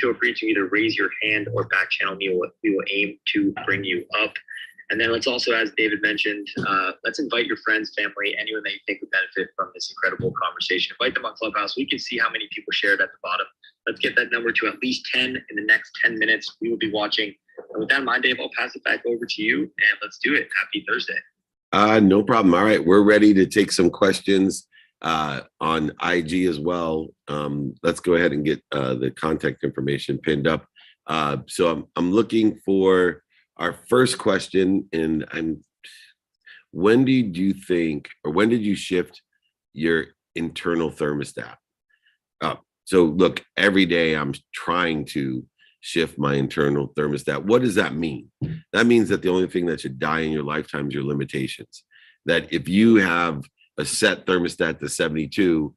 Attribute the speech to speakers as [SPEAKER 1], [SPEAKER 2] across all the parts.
[SPEAKER 1] feel free to either raise your hand or back channel me. We will aim to bring you up. And then let's also, as David mentioned, let's invite your friends, family, anyone that you think would benefit from this incredible conversation. Invite them on Clubhouse. We can see how many people shared at the bottom. Let's get that number to at least 10 in the next 10 minutes. We will be watching. And with that in mind, Dave, I'll pass it back over to you, and let's do it. Happy Thursday.
[SPEAKER 2] No problem. All right, we're ready to take some questions on IG as well. Let's go ahead and get the contact information pinned up. So I'm looking for our first question, and when did you think, or when did you shift your internal thermostat? So look, every day I'm trying to shift my internal thermostat. What does that mean? That means that the only thing that should die in your lifetime is your limitations. That if you have a set thermostat to 72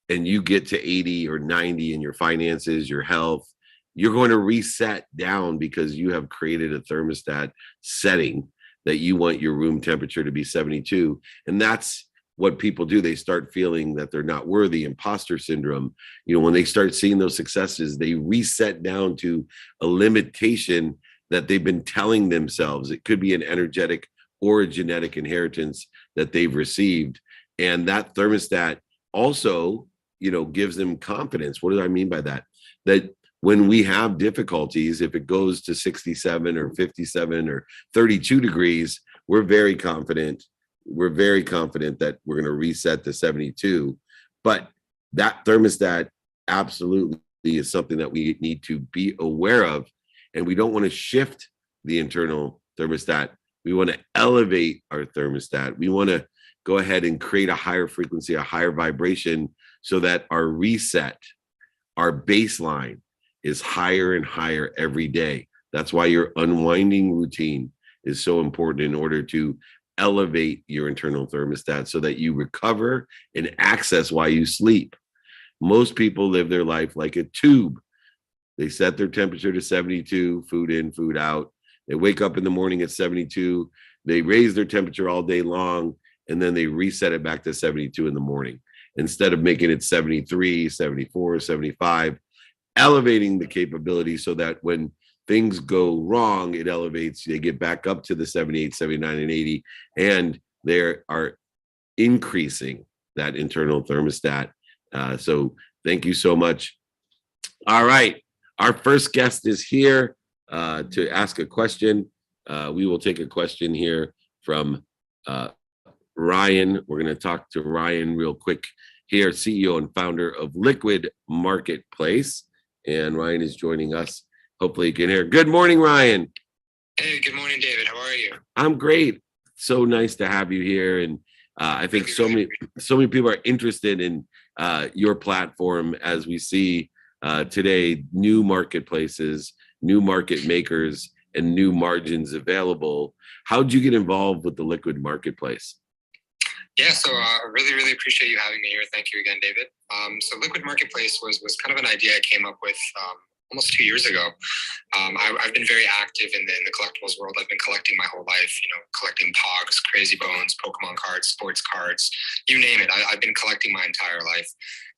[SPEAKER 2] and you get to 80 or 90 in your finances, your health, you're going to reset down because you have created a thermostat setting that you want your room temperature to be 72. And that's what people do. They start feeling that they're not worthy, imposter syndrome. You know, when they start seeing those successes, they reset down to a limitation that they've been telling themselves. It could be an energetic or a genetic inheritance that they've received. And that thermostat also, you know, gives them confidence. What do I mean by that? That when we have difficulties, if it goes to 67 or 57 or 32 degrees, we're very confident. We're very confident that we're going to reset to 72. But that thermostat absolutely is something that we need to be aware of. And we don't want to shift the internal thermostat. We want to elevate our thermostat. We want to go ahead and create a higher frequency, a higher vibration, so that our reset, our baseline, is higher and higher every day. That's why your unwinding routine is so important in order to elevate your internal thermostat so that you recover and access while you sleep. Most people live their life like a tube. They set their temperature to 72, food in, food out. They wake up in the morning at 72. They raise their temperature all day long, and then they reset it back to 72 in the morning. Instead of making it 73, 74, 75, elevating the capability so that when things go wrong, it elevates, they get back up to the 78, 79, and 80, and they are increasing that internal thermostat. So thank you so much. All right, our first guest is here to ask a question. We will take a question here from Ryan. We're going to talk to Ryan real quick here, CEO and founder of Liquid Marketplace. And Ryan is joining us. Hopefully you can hear. Good morning, Ryan.
[SPEAKER 3] Hey, good morning, David. How are you?
[SPEAKER 2] I'm great. So nice to have you here. And I think so many people are interested in your platform as we see today new marketplaces, new market makers, and new margins available. How'd you get involved with the Liquid Marketplace?
[SPEAKER 3] Yeah, so really, really appreciate you having me here. Thank you again, David. So Liquid Marketplace was kind of an idea I came up with almost 2 years ago. I've been very active in the collectibles world. I've been collecting my whole life, you know, collecting Pogs, Crazy Bones, Pokemon cards, sports cards, you name it. I've been collecting my entire life.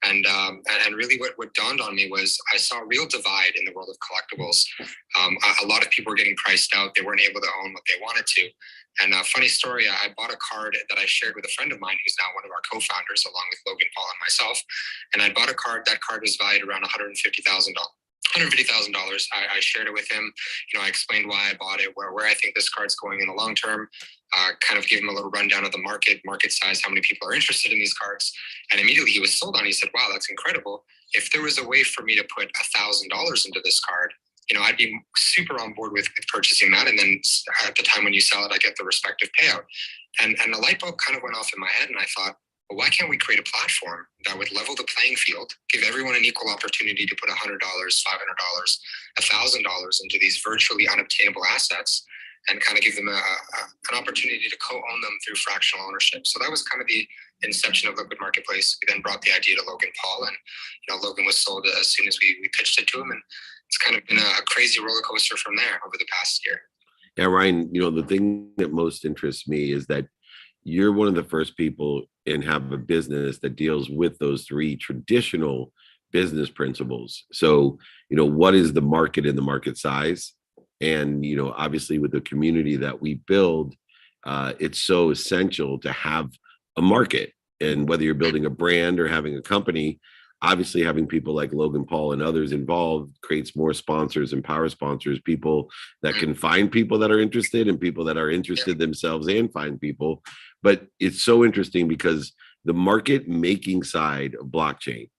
[SPEAKER 3] And really what dawned on me was I saw a real divide in the world of collectibles. A lot of people were getting priced out. They weren't able to own what they wanted to. And a funny story, I bought a card that I shared with a friend of mine who's now one of our co-founders, along with Logan Paul and myself. And I bought a card. That card was valued around $150,000. I shared it with him. You know, I explained why I bought it, where I think this card's going in the long term, kind of gave him a little rundown of the market size, how many people are interested in these cards. And immediately he was sold on. He said, wow, that's incredible. If there was a way for me to put $1,000 into this card, you know, I'd be super on board with purchasing that. And then at the time when you sell it, I get the respective payout. And the light bulb kind of went off in my head. And I thought, well, why can't we create a platform that would level the playing field, give everyone an equal opportunity to put $100, $500, $1,000 into these virtually unobtainable assets, and kind of give them an opportunity to co-own them through fractional ownership. So that was kind of the inception of Liquid Marketplace. We then brought the idea to Logan Paul, and you know, Logan was sold as soon as we pitched it to him, and it's kind of been a crazy roller coaster from there over the past year.
[SPEAKER 2] Yeah, Ryan, you know, the thing that most interests me is that you're one of the first people and have a business that deals with those three traditional business principles. So, what is the market and the market size? And, obviously with the community that we build, it's so essential to have a market. And whether you're building a brand or having a company, obviously having people like Logan Paul and others involved creates more sponsors and power sponsors, people that can find people that are interested and people that are interested themselves and find people. But it's so interesting because the market making side of blockchain,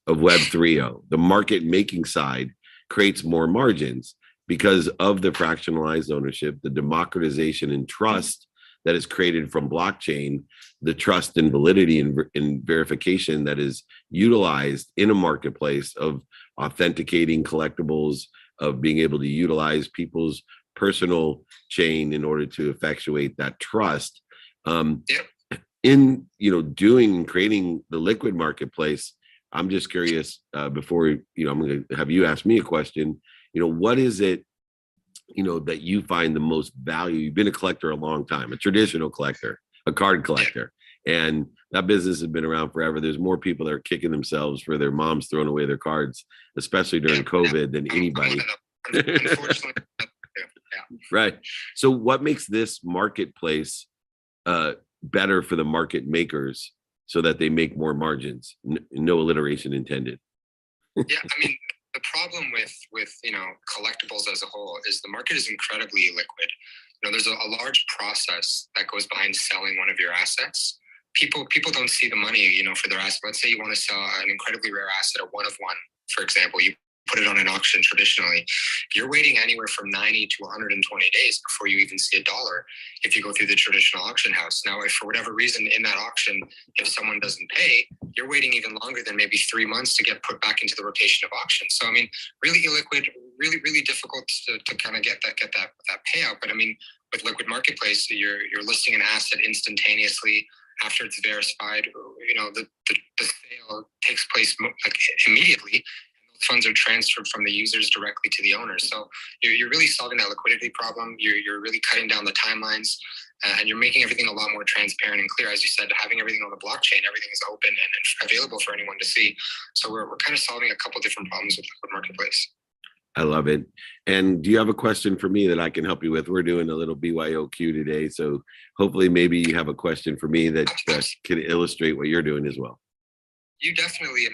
[SPEAKER 2] of Web 3.0, the market making side creates more margins because of the fractionalized ownership, the democratization and trust that is created from blockchain, the trust and validity and verification that is utilized in a marketplace of authenticating collectibles, of being able to utilize people's personal chain in order to effectuate that trust. In doing and creating the liquid marketplace, I'm just curious, before I'm going to have you ask me a question. What is it that you find the most value? You've been a collector a long time, a traditional collector, a card collector, and that business has been around forever. There's more people that are kicking themselves for their moms throwing away their cards, especially during COVID, than anybody.
[SPEAKER 3] Unfortunately.
[SPEAKER 2] Right. So what makes this marketplace better for the market makers so that they make more margins? No alliteration intended.
[SPEAKER 3] Yeah, I mean, the problem with collectibles as a whole is the market is incredibly liquid. There's a large process that goes behind selling one of your assets. People don't see the money, for their asset. Let's say you want to sell an incredibly rare asset, a one of one, for example. You put it on an auction traditionally. You're waiting anywhere from 90 to 120 days before you even see a dollar if you go through the traditional auction house. Now, if for whatever reason in that auction, if someone doesn't pay, you're waiting even longer than maybe 3 months to get put back into the rotation of auctions. So, I mean, really illiquid, really, really difficult to kind of get that payout. But I mean, with liquid marketplace, you're listing an asset instantaneously after it's verified. The sale takes place immediately. Funds are transferred from the users directly to the owners. So you're really solving that liquidity problem. You're really cutting down the timelines, and you're making everything a lot more transparent and clear. As you said, having everything on the blockchain, everything is open and available for anyone to see. So we're kind of solving a couple different problems with liquid marketplace.
[SPEAKER 2] I love it. And do you have a question for me that I can help you with? We're doing a little BYOQ today, so hopefully maybe you have a question for me that can illustrate what you're doing as well.
[SPEAKER 3] You definitely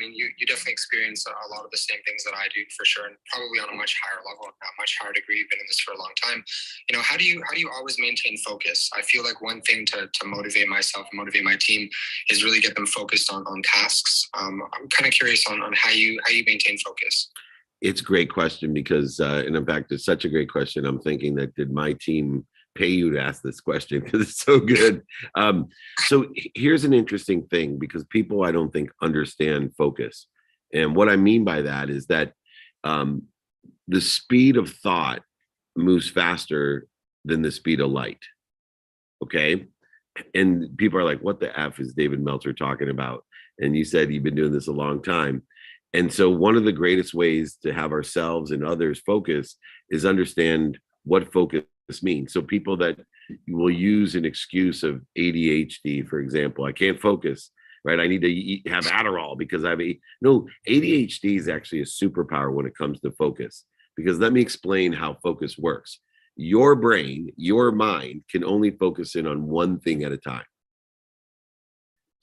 [SPEAKER 3] experience a lot of the same things that I do, for sure, and probably on a much higher level, a much higher degree. You've been in this for a long time. How do you always maintain focus? I feel like one thing to motivate myself and motivate my team is really get them focused on tasks. I'm kind of curious on how you maintain focus.
[SPEAKER 2] It's a great question because, and in fact, it's such a great question. I'm thinking that did my team pay you to ask this question because it's so good. So here's an interesting thing, because people, I don't think, understand focus. And what I mean by that is that the speed of thought moves faster than the speed of light. Okay. And people are like, what the F is David Meltzer talking about? And you said you've been doing this a long time. And so one of the greatest ways to have ourselves and others focus is understand what focus means. So people that will use an excuse of ADHD, for example, I can't focus, right? I need to have Adderall because I have no, ADHD is actually a superpower when it comes to focus, because let me explain how focus works. Your brain, your mind can only focus in on one thing at a time.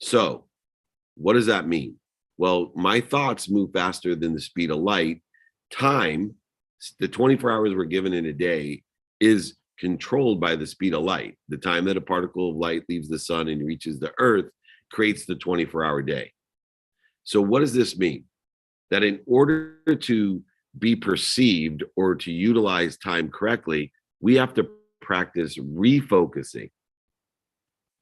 [SPEAKER 2] So what does that mean? Well, my thoughts move faster than the speed of light. Time, the 24 hours we're given in a day, is controlled by the speed of light. The time that a particle of light leaves the sun and reaches the earth creates the 24-hour day. So what does this mean? That in order to be perceived or to utilize time correctly, we have to practice refocusing.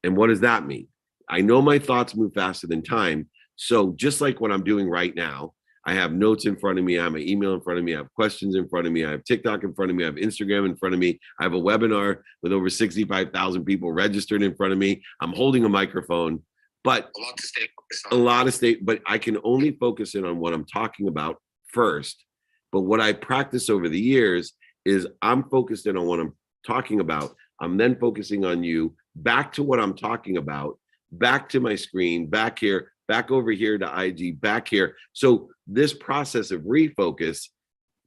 [SPEAKER 2] And what does that mean? I know my thoughts move faster than time. So just like what I'm doing right now, I have notes in front of me, I have my email in front of me, I have questions in front of me, I have TikTok in front of me, I have Instagram in front of me, I have a webinar with over 65,000 people registered in front of me. I'm holding a microphone, but
[SPEAKER 3] a lot to stay focused on.
[SPEAKER 2] But I can only focus in on what I'm talking about first. But what I practice over the years is I'm focused in on what I'm talking about. I'm then focusing on you, back to what I'm talking about, back to my screen, back here, back over here to IG, back here. So this process of refocus,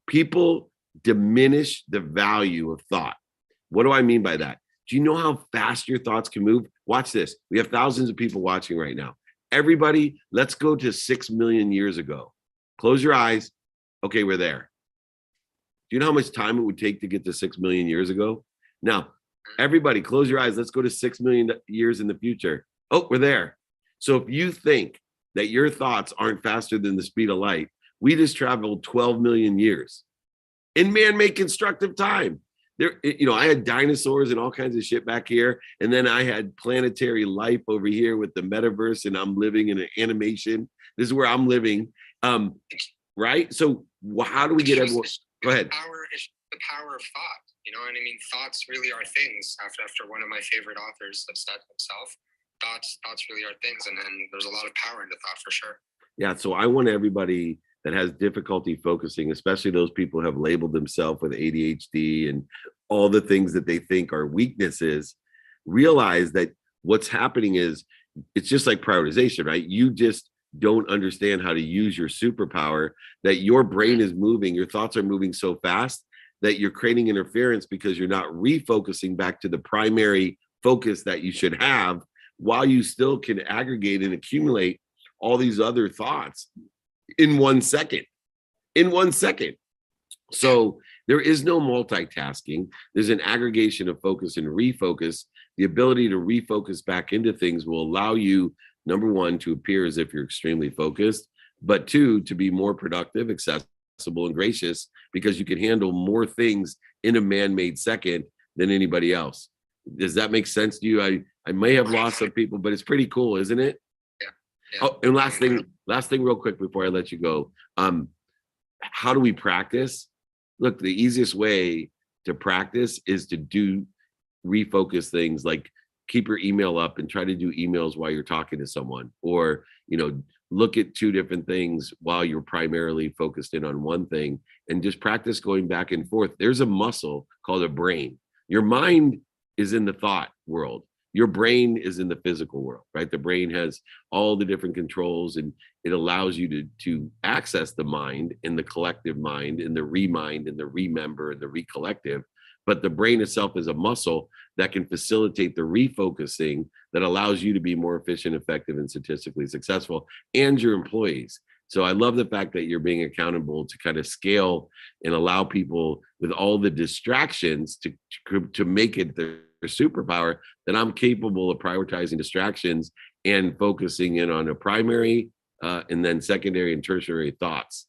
[SPEAKER 2] people diminish the value of thought. What do I mean by that? Do you know how fast your thoughts can move? Watch this. We have thousands of people watching right now. Everybody, let's go to 6 million years ago. Close your eyes. Okay, we're there. Do you know how much time it would take to get to 6 million years ago? Now, everybody, close your eyes. Let's go to 6 million years in the future. Oh, we're there. So if you think that your thoughts aren't faster than the speed of light, we just traveled 12 million years in man-made constructive time. There, I had dinosaurs and all kinds of shit back here, and then I had planetary life over here with the metaverse, and I'm living in an animation. This is where I'm living, right? So how do we get everyone? Go ahead.
[SPEAKER 3] The power of thought. You know what I mean? Thoughts really are things. After one of my favorite authors have said himself, thoughts really are things, and there's a lot of power into thought for sure.
[SPEAKER 2] Yeah. So I want everybody that has difficulty focusing, especially those people who have labeled themselves with ADHD and all the things that they think are weaknesses, realize that what's happening is it's just like prioritization, right? You just don't understand how to use your superpower, that your brain is moving, your thoughts are moving so fast that you're creating interference because you're not refocusing back to the primary focus that you should have, while you still can aggregate and accumulate all these other thoughts in 1 second. So there is no multitasking. There's an aggregation of focus and refocus. The ability to refocus back into things will allow you, number one, to appear as if you're extremely focused, but two, to be more productive, accessible, and gracious, because you can handle more things in a man-made second than anybody else. Does that make sense to you? I may have lost some people, but it's pretty cool, isn't it?
[SPEAKER 3] Yeah.
[SPEAKER 2] Oh, and last thing real quick before I let you go. How do we practice? Look, the easiest way to practice is to do refocus things, like keep your email up and try to do emails while you're talking to someone, or, look at 2 different things while you're primarily focused in on one thing, and just practice going back and forth. There's a muscle called a brain. Your mind is in the thought world. Your brain is in the physical world, right? The brain has all the different controls, and it allows you to access the mind and the collective mind and the remind and the remember and the recollective. But the brain itself is a muscle that can facilitate the refocusing that allows you to be more efficient, effective, and statistically successful, and your employees. So I love the fact that you're being accountable to kind of scale and allow people with all the distractions to make it their superpower, that I'm capable of prioritizing distractions and focusing in on a primary and then secondary and tertiary thoughts.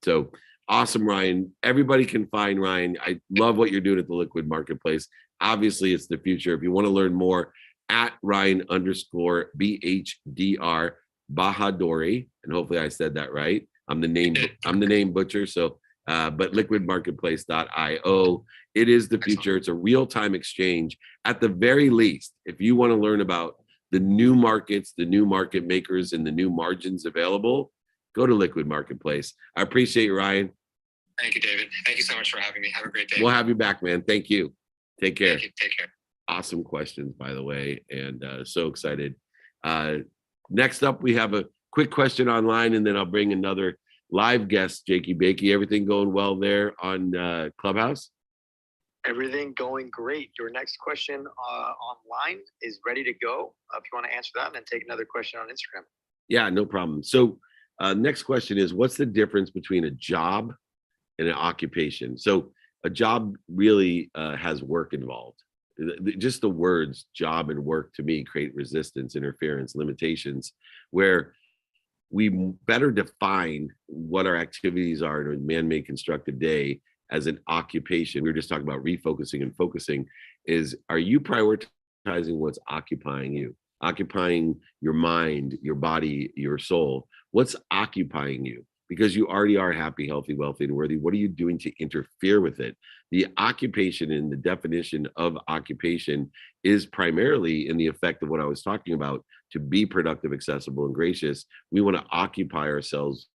[SPEAKER 2] So awesome, Ryan. Everybody can find Ryan. I love what you're doing at the Liquid Marketplace. Obviously, it's the future. If you want to learn more, at Ryan_BHDR Bahadori, and hopefully I said that right. I'm the name butcher. So, but liquidmarketplace.io. It is the future. It's a real-time exchange. At the very least, if you want to learn about the new markets, the new market makers, and the new margins available, go to Liquid Marketplace. I appreciate you, Ryan.
[SPEAKER 3] Thank you, David. Thank you so much for having me. Have a great day.
[SPEAKER 2] We'll have you back, man. Thank you. Take care.
[SPEAKER 3] Thank you. Take care.
[SPEAKER 2] Awesome questions, by the way, and so excited. Next up, we have a quick question online, and then I'll bring another live guest, Jakey Bakey. Everything going well there on Clubhouse?
[SPEAKER 4] Everything going great. Your next question online is ready to go. If you want to answer that, and then take another question on Instagram.
[SPEAKER 2] Yeah, no problem. So next question is, what's the difference between a job and an occupation? So a job really has work involved. Just the words job and work to me create resistance, interference, limitations, where we better define what our activities are in a man-made constructed day as an occupation. We were just talking about refocusing and focusing. Are you prioritizing what's occupying you? Occupying your mind, your body, your soul? What's occupying you? Because you already are happy, healthy, wealthy, and worthy. What are you doing to interfere with it? The occupation and the definition of occupation is primarily in the effect of what I was talking about, to be productive, accessible, and gracious. We want to occupy ourselves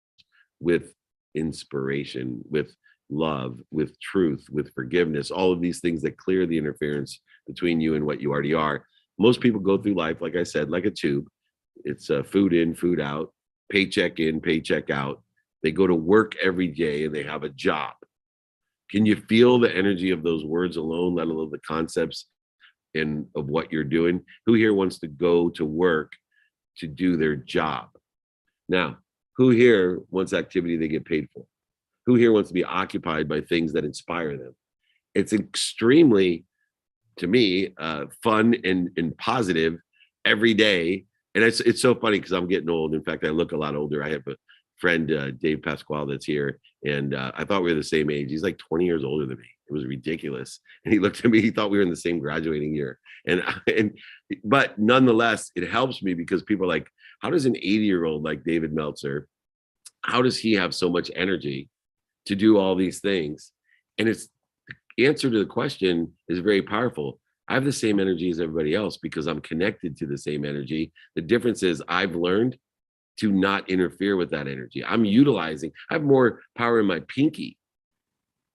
[SPEAKER 2] with inspiration, with love, with truth, with forgiveness, all of these things that clear the interference between you and what you already are. Most people go through life, like I said, like a tube. It's food in, food out, paycheck in, paycheck out. They go to work every day and they have a job. Can you feel the energy of those words alone, let alone the concepts and of what you're doing? Who here wants to go to work to do their job? Now, who here wants activity they get paid for? Who here wants to be occupied by things that inspire them? It's extremely, to me, fun and positive every day. And it's so funny because I'm getting old. In fact, I look a lot older. I have a friend, Dave Pasquale, that's here. And I thought we were the same age. He's like 20 years older than me. It was ridiculous. And he looked at me, he thought we were in the same graduating year. But nonetheless, it helps me because people are like, how does an 80-year-old like David Meltzer, how does he have so much energy to do all these things? And it's the answer to the question is very powerful. I have the same energy as everybody else because I'm connected to the same energy. The difference is I've learned to not interfere with that energy. I have more power in my pinky.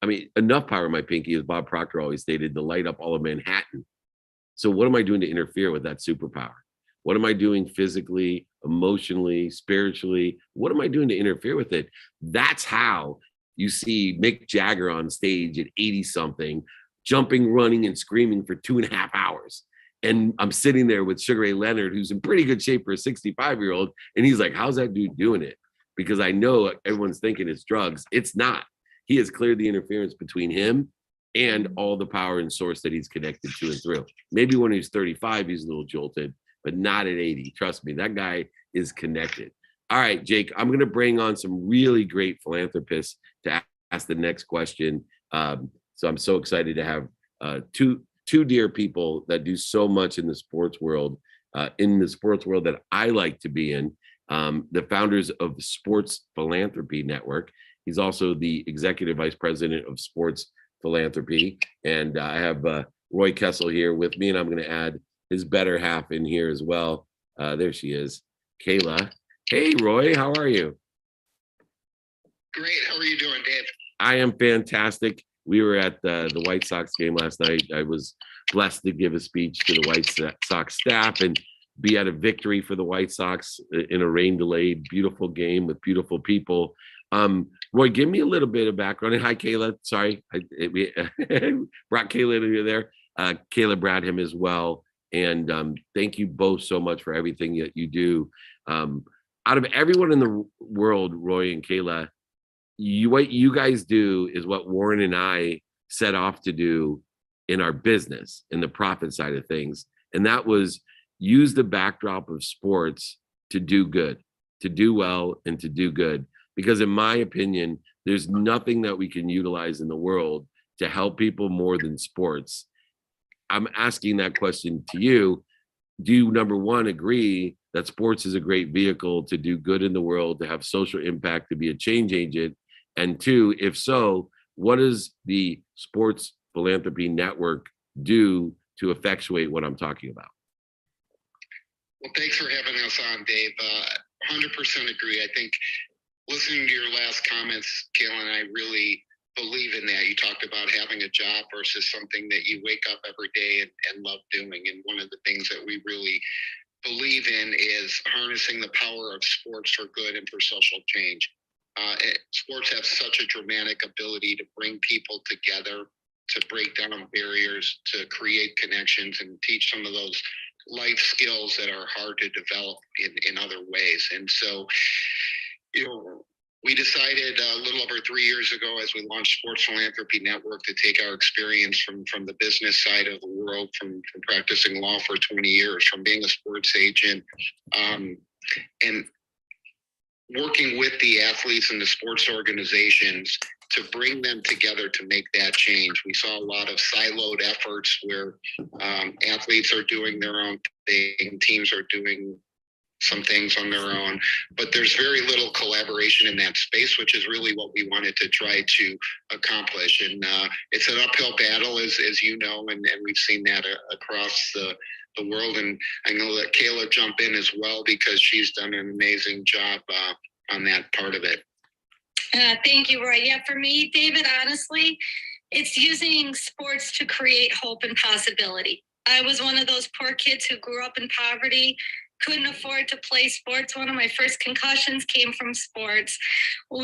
[SPEAKER 2] I mean, enough power in my pinky, as Bob Proctor always stated, to light up all of Manhattan. So what am I doing to interfere with that superpower? What am I doing physically, emotionally, spiritually? What am I doing to interfere with it? That's how you see Mick Jagger on stage at 80 something, jumping, running, and screaming for 2.5 hours. And I'm sitting there with Sugar Ray Leonard, who's in pretty good shape for a 65-year-old. And he's like, how's that dude doing it? Because I know everyone's thinking it's drugs. It's not. He has cleared the interference between him and all the power and source that he's connected to and through. Maybe when he's 35, he's a little jolted, but not at 80. Trust me, that guy is connected. All right, Jake, I'm going to bring on some really great philanthropists to ask the next question. So I'm so excited to have two dear people that do so much in the sports world that I like to be in. The founders of the Sports Philanthropy Network. He's also the executive vice president of Sports Philanthropy. And I have Roy Kessel here with me, and I'm going to add his better half in here as well. There she is, Kayla. Hey, Roy, how are you?
[SPEAKER 3] Great. How are you doing, Dave?
[SPEAKER 2] I am fantastic. We were at the White Sox game last night. I was blessed to give a speech to the White Sox staff and be at a victory for the White Sox in a rain-delayed, beautiful game with beautiful people. Roy, give me a little bit of background. And hi, Kayla. Sorry, we brought Kayla in there. Kayla brought him as well. And thank you both so much for everything that you do. Out of everyone in the world, Roy and Kayla, what you guys do is what Warren and I set off to do in our business, in the profit side of things. And that was use the backdrop of sports to do good, to do well, and to do good. Because in my opinion, there's nothing that we can utilize in the world to help people more than sports. I'm asking that question to you. Do you, number one, agree that sports is a great vehicle to do good in the world, to have social impact, to be a change agent? And two, if so, what does the Sports Philanthropy Network do to effectuate what I'm talking about?
[SPEAKER 3] Well, thanks for having us on, Dave. 100% agree. I think listening to your last comments, Kayla, and I really believe in that. You talked about having a job versus something that you wake up every day and love doing. And one of the things that we really believe in is harnessing the power of sports for good and for social change. Sports have such a dramatic ability to bring people together, to break down barriers, to create connections, and teach some of those life skills that are hard to develop in other ways. And so, we decided a little over 3 years ago, as we launched Sports Philanthropy Network, to take our experience from the business side of the world, from practicing law for 20 years, from being a sports agent, and working with the athletes and the sports organizations to bring them together to make that change. We saw a lot of siloed efforts where athletes are doing their own thing, teams are doing some things on their own, but there's very little collaboration in that space, which is really what we wanted to try to accomplish. And it's an uphill battle, as you know, and we've seen that across the world. And I'm going to let Kayla jump in as well, because she's done an amazing job on that part of it.
[SPEAKER 5] Thank you, Roy. Yeah, for me, David, honestly, it's using sports to create hope and possibility. I was one of those poor kids who grew up in poverty, couldn't afford to play sports. One of my first concussions came from sports.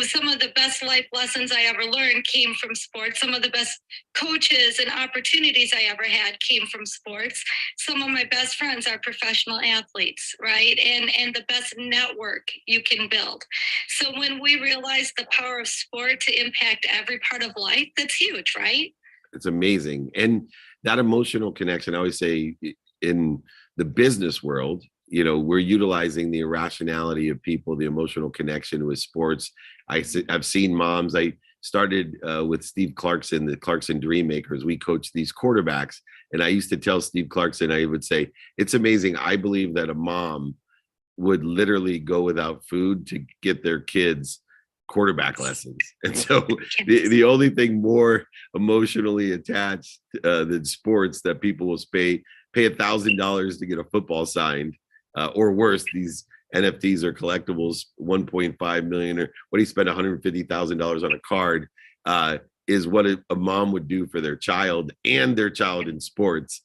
[SPEAKER 5] Some of the best life lessons I ever learned came from sports. Some of the best coaches and opportunities I ever had came from sports. Some of my best friends are professional athletes, right? And the best network you can build. So when we realize the power of sport to impact every part of life, that's huge, right?
[SPEAKER 2] It's amazing. And that emotional connection, I always say in the business world, we're utilizing the irrationality of people, the emotional connection with sports. I've seen moms. I started with Steve Clarkson, the Clarkson Dream Makers. We coach these quarterbacks. And I used to tell Steve Clarkson, I would say, it's amazing. I believe that a mom would literally go without food to get their kids quarterback lessons. And so the only thing more emotionally attached than sports that people will pay $1,000 to get a football signed, or worse, these NFTs or collectibles, 1.5 million, or what do you spend $150,000 on a card, is what a mom would do for their child and their child in sports.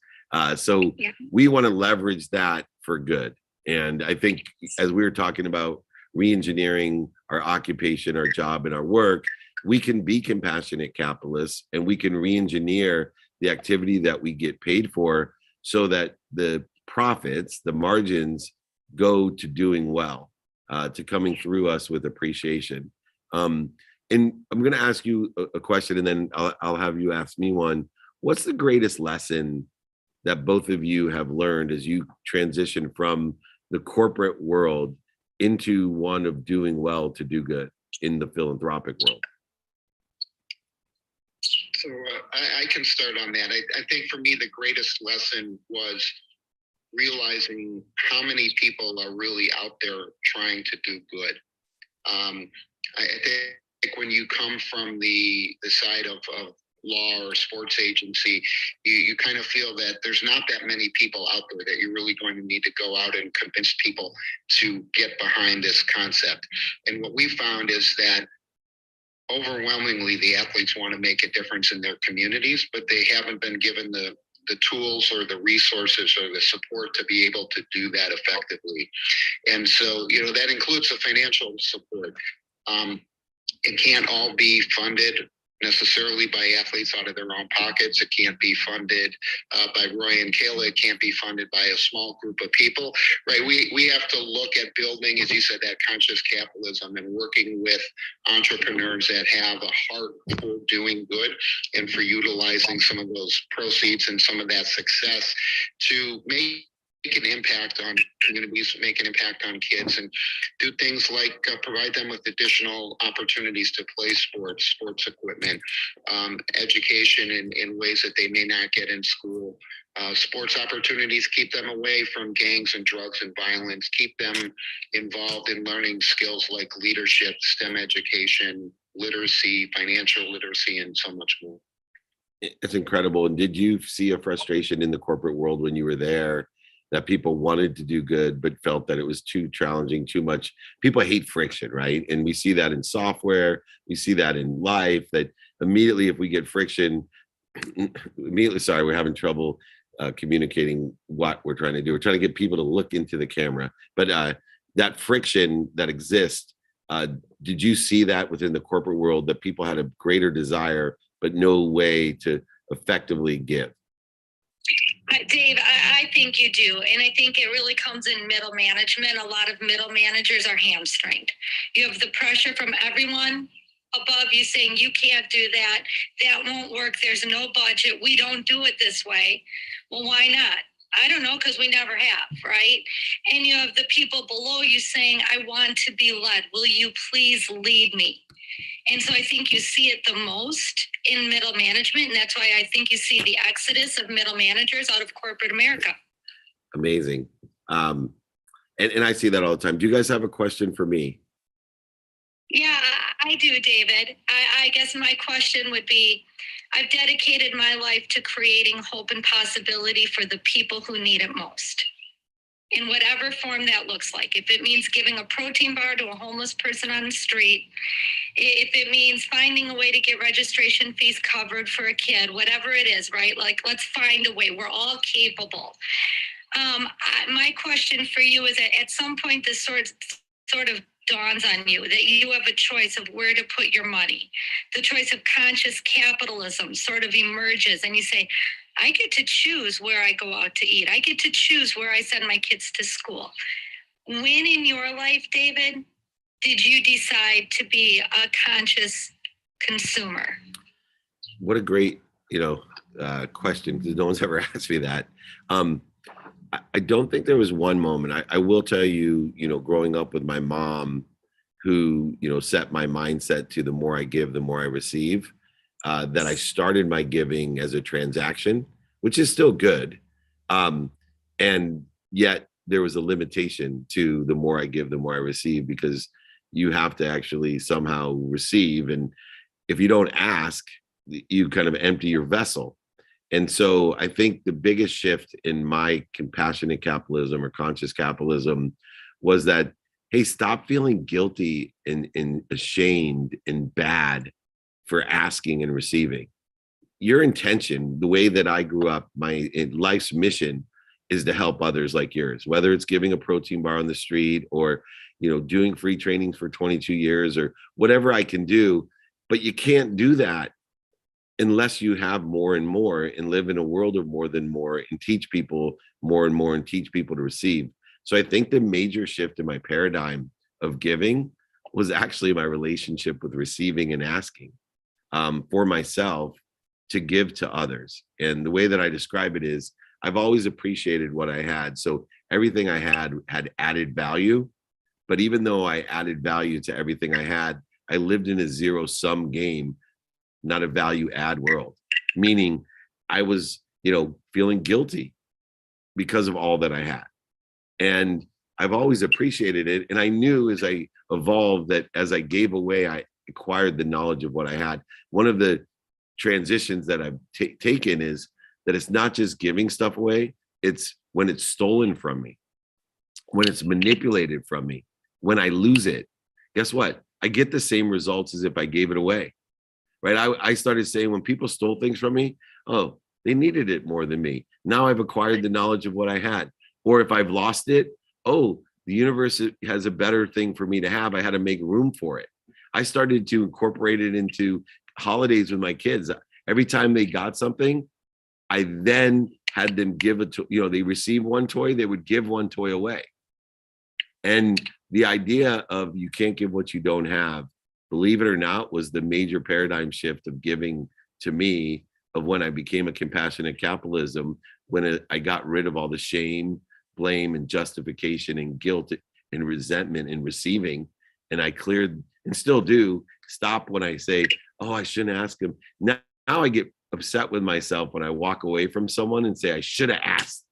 [SPEAKER 2] So we want to leverage that for good. And I think as we were talking about re-engineering our occupation, our job, and our work, we can be compassionate capitalists, and we can re-engineer the activity that we get paid for so that the profits, the margins, go to doing well, to coming through us with appreciation. And I'm going to ask you a question, and then I'll have you ask me one. What's the greatest lesson that both of you have learned as you transition from the corporate world into one of doing well to do good in the philanthropic world?
[SPEAKER 6] So I can start on that. I think for me, the greatest lesson was realizing how many people are really out there trying to do good. I think when you come from the side of law or sports agency, you kind of feel that there's not that many people out there that you're really going to need to go out and convince people to get behind this concept. And what we found is that overwhelmingly the athletes want to make a difference in their communities, but they haven't been given the tools or the resources or the support to be able to do that effectively. And so, that includes the financial support. It can't all be funded necessarily by athletes out of their own pockets. It can't be funded by Roy and Kayla. It can't be funded by a small group of people, right? We have to look at building, as you said, that conscious capitalism and working with entrepreneurs that have a heart for doing good and for utilizing some of those proceeds and some of that success to make an impact on communities, make an impact on kids, and do things like provide them with additional opportunities to play sports equipment, education in ways that they may not get in school. Sports opportunities keep them away from gangs and drugs and violence, keep them involved in learning skills like leadership, STEM education, literacy, financial literacy, and so much more.
[SPEAKER 2] It's incredible. And did you see a frustration in the corporate world when you were there, that people wanted to do good, but felt that it was too challenging, too much? People hate friction, right? And we see that in software, we see that in life, that immediately if we get friction, we're having trouble communicating what we're trying to do. We're trying to get people to look into the camera. But that friction that exists, did you see that within the corporate world, that people had a greater desire, but no way to effectively give?
[SPEAKER 5] Dave, I think you do. And I think it really comes in middle management. A lot of middle managers are hamstringed. You have the pressure from everyone above you saying, you can't do that. That won't work. There's no budget. We don't do it this way. Well, why not? I don't know, because we never have, right? And you have the people below you saying, I want to be led. Will you please lead me? And so I think you see it the most in middle management. And that's why I think you see the exodus of middle managers out of corporate America.
[SPEAKER 2] Amazing. And I see that all the time. Do you guys have a question for me?
[SPEAKER 5] Yeah, I do, David. I guess my question would be, I've dedicated my life to creating hope and possibility for the people who need it most, in whatever form that looks like. If it means giving a protein bar to a homeless person on the street, if it means finding a way to get registration fees covered for a kid, whatever it is, right? Like, let's find a way. We're all capable. My question for you is that at some point this sort of dawns on you that you have a choice of where to put your money. The choice of conscious capitalism sort of emerges, and you say, I get to choose where I go out to eat. I get to choose where I send my kids to school. When in your life, David, did you decide to be a conscious consumer?
[SPEAKER 2] What a great, question, because no one's ever asked me that. I don't think there was one moment. I will tell you, growing up with my mom, who, set my mindset to the more I give, the more I receive, that I started my giving as a transaction, which is still good. And yet there was a limitation to the more I give, the more I receive, because you have to actually somehow receive. And if you don't ask, you kind of empty your vessel. And so I think the biggest shift in my compassionate capitalism or conscious capitalism was that, hey, stop feeling guilty and ashamed and bad for asking and receiving. Your intention, the way that I grew up, my life's mission is to help others like yours, whether it's giving a protein bar on the street or, doing free trainings for 22 years or whatever I can do. But you can't do that unless you have more and more and live in a world of more than more and teach people more and more and teach people to receive. So I think the major shift in my paradigm of giving was actually my relationship with receiving and asking for myself to give to others. And the way that I describe it is I've always appreciated what I had. So everything I had added value. But even though I added value to everything I had, I lived in a zero-sum game, not a value add world, meaning I was, feeling guilty because of all that I had. And I've always appreciated it. And I knew as I evolved that as I gave away, I acquired the knowledge of what I had. One of the transitions that I've taken is that it's not just giving stuff away. It's when it's stolen from me, when it's manipulated from me, when I lose it, guess what? I get the same results as if I gave it away. Right. I started saying when people stole things from me, oh, they needed it more than me. Now I've acquired the knowledge of what I had. Or if I've lost it, oh, the universe has a better thing for me to have. I had to make room for it. I started to incorporate it into holidays with my kids. Every time they got something, I then had them give it to, they received one toy, they would give one toy away. And the idea of you can't give what you don't have, believe it or not, was the major paradigm shift of giving to me, of when I became a compassionate capitalism, when I got rid of all the shame, blame, and justification and guilt and resentment in receiving. And I cleared, and still do, stop when I say, oh, I shouldn't ask him. Now I get upset with myself when I walk away from someone and say, I should have asked,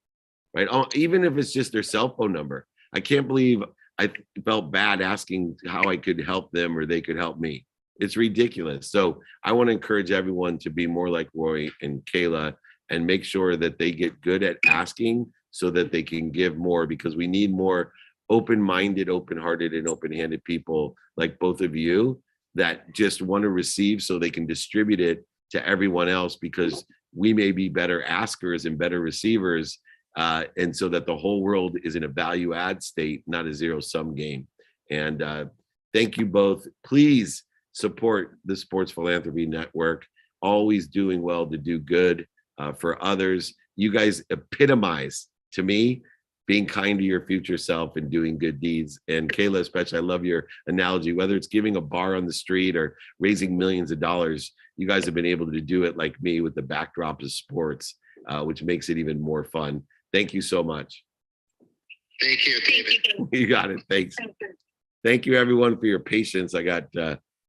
[SPEAKER 2] right? Oh, even if it's just their cell phone number. I can't believe I felt bad asking how I could help them or they could help me. It's ridiculous. So I want to encourage everyone to be more like Roy and Kayla and make sure that they get good at asking so that they can give more, because we need more open-minded, open-hearted, and open-handed people like both of you that just want to receive so they can distribute it to everyone else, because we may be better askers and better receivers. And so that the whole world is in a value add state, not a zero-sum game. And thank you both. Please support the Sports Philanthropy Network, always doing well to do good for others. You guys epitomize, to me, being kind to your future self and doing good deeds. And Kayla, especially, I love your analogy, whether it's giving a bar on the street or raising millions of dollars, you guys have been able to do it like me with the backdrop of sports, which makes it even more fun. Thank you so much.
[SPEAKER 6] Thank you, David.
[SPEAKER 2] You got it. Thanks. Thank you, everyone, for your patience. I got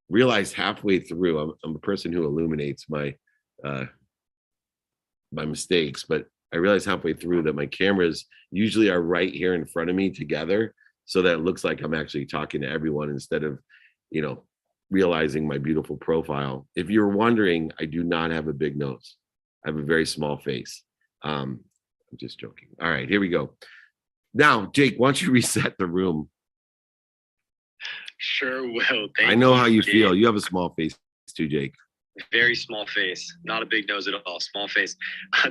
[SPEAKER 2] realized halfway through, I'm a person who illuminates my my mistakes, but I realized halfway through that my cameras usually are right here in front of me together, so that it looks like I'm actually talking to everyone instead of, realizing my beautiful profile. If you're wondering, I do not have a big nose. I have a very small face. I'm just joking. All right, here we go. Now, Jake, why don't you reset the room?
[SPEAKER 7] Sure will.
[SPEAKER 2] I know how you feel. You have a small face too, Jake.
[SPEAKER 1] Very small face, not a big nose at all, small face.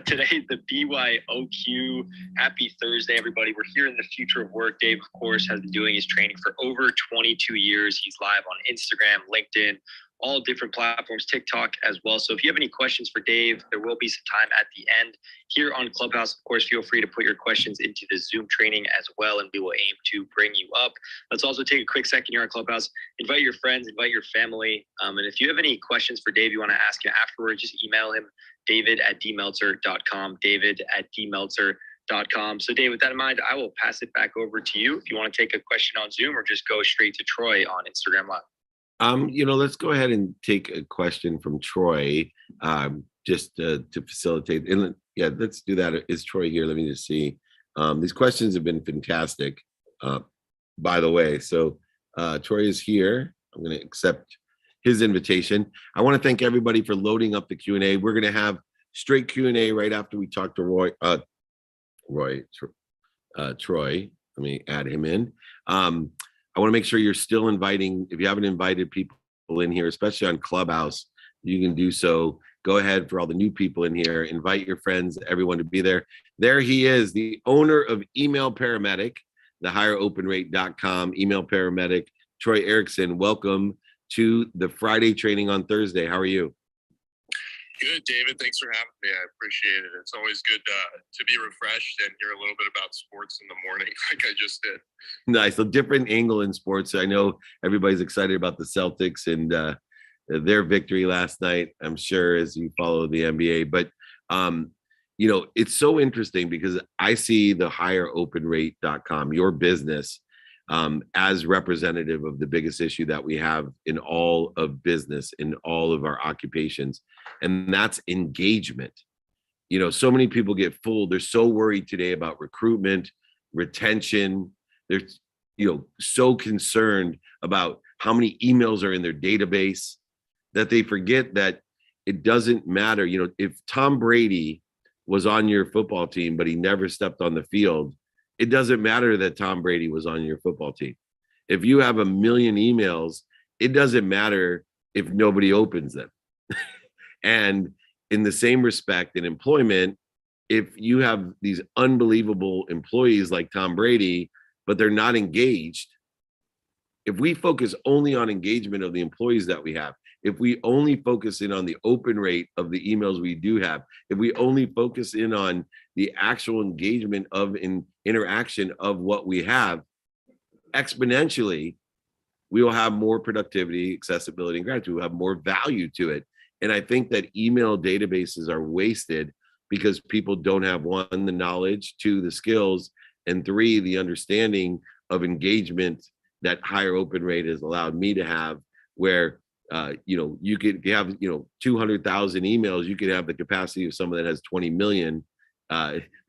[SPEAKER 1] Today, the BYOQ. Happy Thursday, everybody. We're here in the future of work. Dave, of course, has been doing his training for over 22 years. He's live on Instagram, LinkedIn, all different platforms, TikTok as well. So if you have any questions for Dave, there will be some time at the end here on Clubhouse. Of course, feel free to put your questions into the Zoom training as well, and we will aim to bring you up. Let's also take a quick second here on Clubhouse. Invite your friends, invite your family. And if you have any questions for Dave, you want to ask him afterwards, just email him, david@dmeltzer.com, david@dmeltzer.com. So Dave, with that in mind, I will pass it back over to you if you want to take a question on Zoom or just go straight to Troy on Instagram Live.
[SPEAKER 2] Let's go ahead and take a question from Troy, just to facilitate. And yeah, let's do that. Is Troy here? Let me just see. These questions have been fantastic, by the way. So Troy is here. I'm going to accept his invitation. I want to thank everybody for loading up the Q&A. We're going to have straight Q&A right after we talk to Troy. Let me add him in. I want to make sure you're still inviting. If you haven't invited people in here, especially on Clubhouse, you can do so. Go ahead for all the new people in here. Invite your friends, everyone to be there. There he is, the owner of Email Paramedic, thehigheropenrate.com, Email Paramedic, Troy Erickson. Welcome to the Friday training on Thursday. How are you?
[SPEAKER 7] Good, David. Thanks for having me. I appreciate it. It's always good to be refreshed and hear a little bit about sports in the morning, like I just did.
[SPEAKER 2] Nice. A different angle in sports. I know everybody's excited about the Celtics and their victory last night, I'm sure, as you follow the NBA. But, it's so interesting because I see the higheropenrate.com, your business, as representative of the biggest issue that we have in all of business, in all of our occupations, and that's engagement. So many people get fooled. They're so worried today about recruitment, retention. They're, so concerned about how many emails are in their database that they forget that it doesn't matter. If Tom Brady was on your football team, but he never stepped on the field, it doesn't matter that Tom Brady was on your football team. If you have 1 million emails, it doesn't matter if nobody opens them. And in the same respect, in employment, if you have these unbelievable employees like Tom Brady, but they're not engaged, if we focus only on engagement of the employees that we have, if we only focus in on the open rate of the emails we do have, if we only focus in on the actual engagement of interaction of what we have, exponentially, we will have more productivity, accessibility, and gratitude. We'll have more value to it. And I think that email databases are wasted because people don't have, 1, the knowledge, 2, the skills, and 3, the understanding of engagement that higher open rate has allowed me to have, where you could have 200,000 emails, you could have the capacity of someone that has 20 million,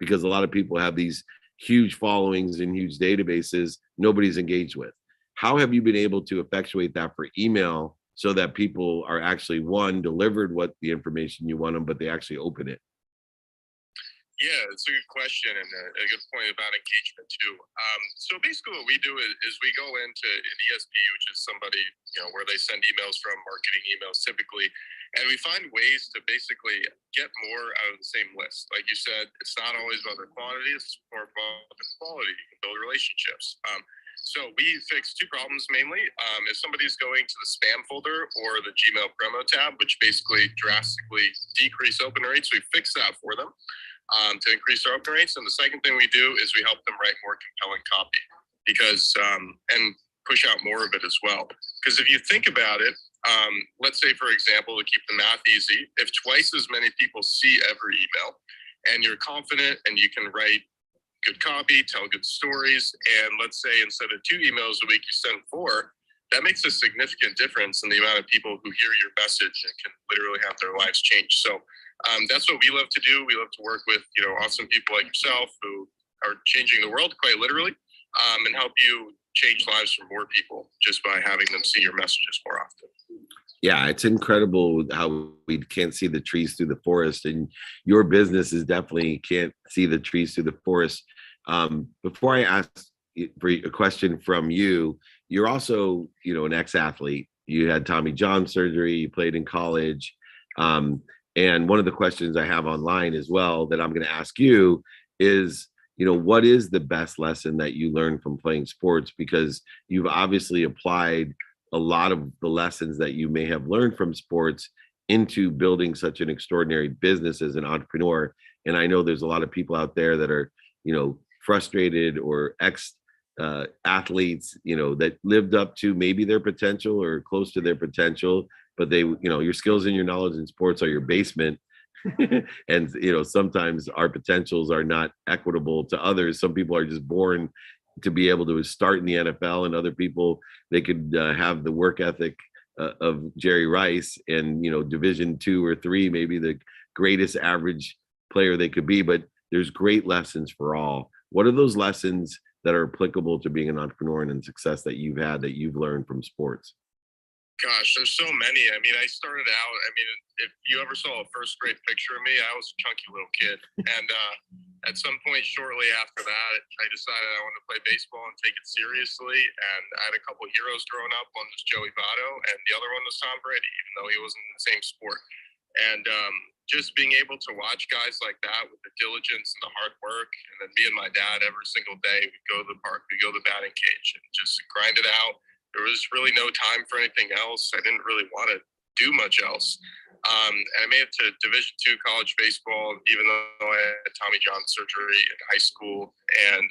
[SPEAKER 2] because a lot of people have these huge followings and huge databases nobody's engaged with. How have you been able to effectuate that for email so that people are actually, 1, delivered what the information you want them, but they actually open it?
[SPEAKER 7] Yeah, it's a good question and a good point about engagement too. So basically what we do is we go into an ESP, which is somebody, where they send emails from, marketing emails typically, and we find ways to basically get more out of the same list. Like you said, it's not always about the quantity, it's more about the quality. You can build relationships. So we fix 2 problems mainly. If somebody's going to the spam folder or the Gmail promo tab, which basically drastically decrease open rates, we fix that for them to increase our open rates. And the second thing we do is we help them write more compelling copy because and push out more of it as well. Because if you think about it, let's say, for example, to keep the math easy, if twice as many people see every email and you're confident and you can write good copy, tell good stories, and let's say instead of 2 emails a week, you send 4, that makes a significant difference in the amount of people who hear your message and can literally have their lives change. So that's what we love to do. We love to work with, awesome people like yourself who are changing the world quite literally, and help you change lives for more people just by having them see your messages more often.
[SPEAKER 2] Yeah, it's incredible how we can't see the trees through the forest, and your business is definitely can't see the trees through the forest. Before I ask for a question from you, you're also, an ex-athlete. You had Tommy John surgery, you played in college. And one of the questions I have online as well that I'm going to ask you is, what is the best lesson that you learned from playing sports? Because you've obviously applied a lot of the lessons that you may have learned from sports into building such an extraordinary business as an entrepreneur. And I know there's a lot of people out there that are, frustrated or athletes, that lived up to maybe their potential or close to their potential, but they, your skills and your knowledge in sports are your basement. And, sometimes our potentials are not equitable to others. Some people are just born to be able to start in the NFL, and other people, they could have the work ethic of Jerry Rice and, Division 2 or 3, maybe the greatest average player they could be, but there's great lessons for all. What are those lessons that are applicable to being an entrepreneur and success that you've had, that you've learned from sports?
[SPEAKER 7] Gosh, there's so many. I mean, I started out, if you ever saw a first grade picture of me, I was a chunky little kid. And at some point shortly after that, I decided I wanted to play baseball and take it seriously. And I had a couple of heroes growing up. One was Joey Votto, and the other one was Tom Brady, even though he wasn't in the same sport. And just being able to watch guys like that with the diligence and the hard work, and then me and my dad every single day, we'd go to the park, we'd go to the batting cage and just grind it out. There was really no time for anything else. I didn't really want to do much else. And I made it to Division II college baseball, even though I had Tommy John surgery in high school. And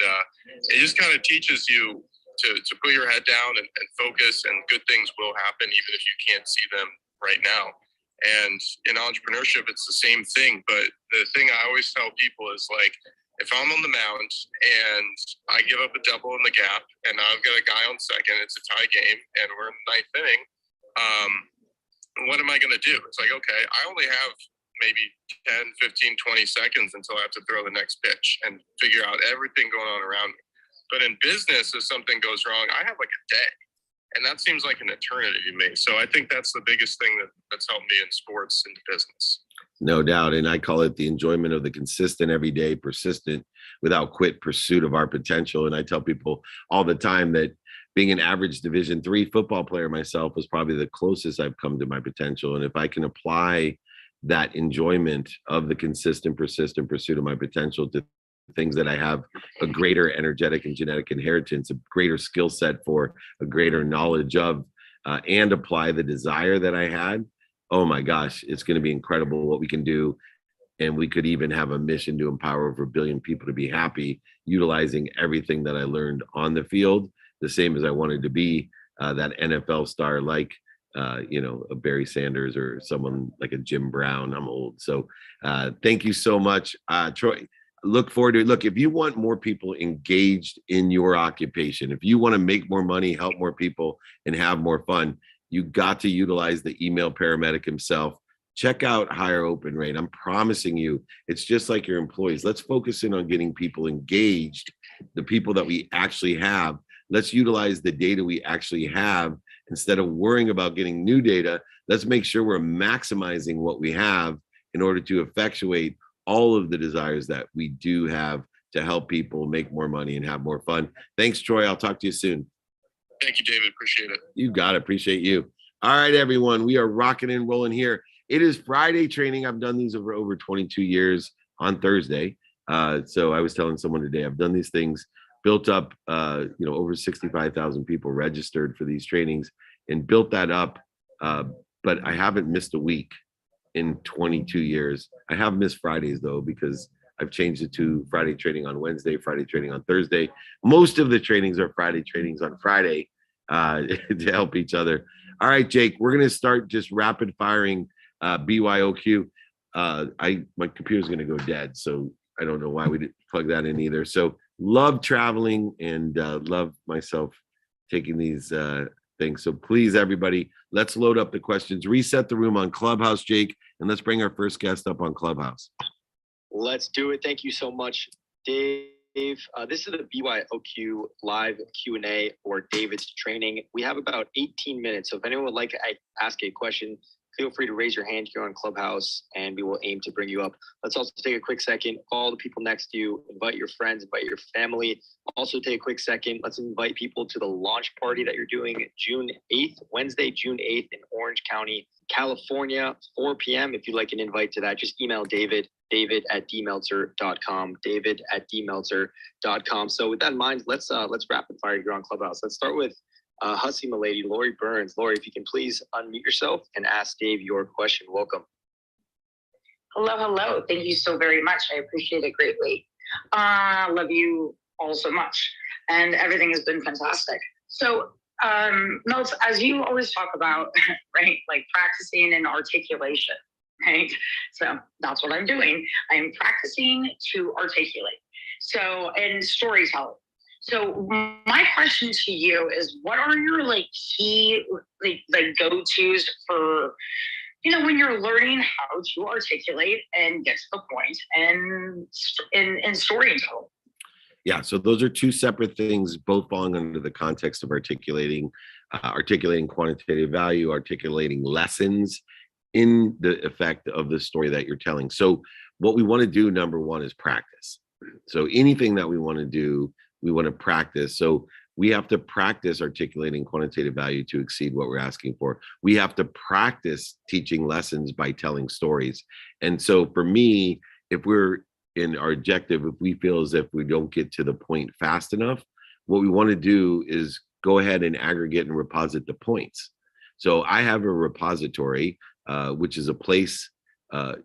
[SPEAKER 7] it just kind of teaches you to put your head down and focus, and good things will happen, even if you can't see them right now. And in entrepreneurship, it's the same thing. But the thing I always tell people is, like, if I'm on the mound and I give up a double in the gap and I've got a guy on second, it's a tie game and we're in the ninth inning, what am I going to do? It's like, okay, I only have maybe 10, 15, 20 seconds until I have to throw the next pitch and figure out everything going on around me. But in business, if something goes wrong, I have like a day. And that seems like an eternity to me. So I think that's the biggest thing that's helped me in sports and business.
[SPEAKER 2] No doubt. And I call it the enjoyment of the consistent, everyday, persistent, without quit pursuit of our potential. And I tell people all the time that being an average Division III football player myself was probably the closest I've come to my potential. And if I can apply that enjoyment of the consistent, persistent pursuit of my potential to things that I have a greater energetic and genetic inheritance, a greater skill set for, a greater knowledge of, and apply the desire that I had, oh my gosh, it's going to be incredible what we can do. And we could even have a mission to empower over 1 billion people to be happy, utilizing everything that I learned on the field, the same as I wanted to be that NFL star, like a Barry Sanders or someone like a Jim Brown. I'm old. So thank you so much, Troy. Look forward to it. Look, if you want more people engaged in your occupation, if you want to make more money, help more people, and have more fun, you got to utilize the email paramedic himself. Check out Higher Open Rate. I'm promising you, it's just like your employees. Let's focus in on getting people engaged, the people that we actually have. Let's utilize the data we actually have instead of worrying about getting new data. Let's make sure we're maximizing what we have in order to effectuate all of the desires that we do have to help people make more money and have more fun. Thanks, Troy. I'll talk to you soon.
[SPEAKER 7] Thank you, David. Appreciate it.
[SPEAKER 2] You got it. Appreciate you. All right, everyone. We are rocking and rolling here. It is Friday training. I've done these over 22 years on Thursday. So I was telling someone today, I've done these things, built up, over 65,000 people registered for these trainings and built that up. But I haven't missed a week in 22 years. I have missed Fridays though, because I've changed it to Friday training on Wednesday, Friday training on Thursday. Most of the trainings are Friday trainings on Friday to help each other. All right, Jake, we're going to start just rapid firing BYOQ. My computer's going to go dead, so I don't know why we didn't plug that in either. So love traveling and love myself taking these things. So please, everybody, let's load up the questions. Reset the room on Clubhouse, Jake, and let's bring our first guest up on Clubhouse.
[SPEAKER 4] Let's do it. Thank you so much, Dave. This is the BYOQ live Q&A for David's training. We have about 18 minutes. So if anyone would like to ask a question, feel free to raise your hand here on Clubhouse and we will aim to bring you up. Let's also take a quick second, follow the people next to you, invite your friends, invite your family. Also take a quick second, let's invite people to the launch party that you're doing June 8th, Wednesday, June 8th in Orange County, California, 4 p.m. If you'd like an invite to that, just email david@dmeltzer.com, david@dmeltzer.com. So with that in mind, let's rapid fire here on Clubhouse. Let's start with Hussy Milady, Lori Burns. Lori, if you can please unmute yourself and ask Dave your question. Welcome.
[SPEAKER 8] Hello. Thank you so very much. I appreciate it greatly. Love you all so much. And everything has been fantastic. So, Meltz, as you always talk about, right, like practicing and articulation, right? So that's what I'm doing. I am practicing to articulate. So, and storytelling. So my question to you is, what are your like key like go-tos for, you know, when you're learning how to articulate and get to the point and in storytelling?
[SPEAKER 2] Yeah, so those are two separate things, both falling under the context of articulating quantitative value, articulating lessons in the effect of the story that you're telling. So what we want to do, number one, is practice. So anything that we want to do, we want to practice. So we have to practice articulating quantitative value to exceed what we're asking for. We have to practice teaching lessons by telling stories. And so for me, if we're in our objective, if we feel as if we don't get to the point fast enough, what we want to do is go ahead and aggregate and reposit the points. So I have a repository, which is a place, an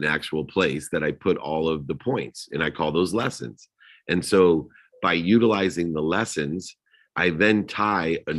[SPEAKER 2] actual place that I put all of the points, and I call those lessons. And so by utilizing the lessons, I then tie a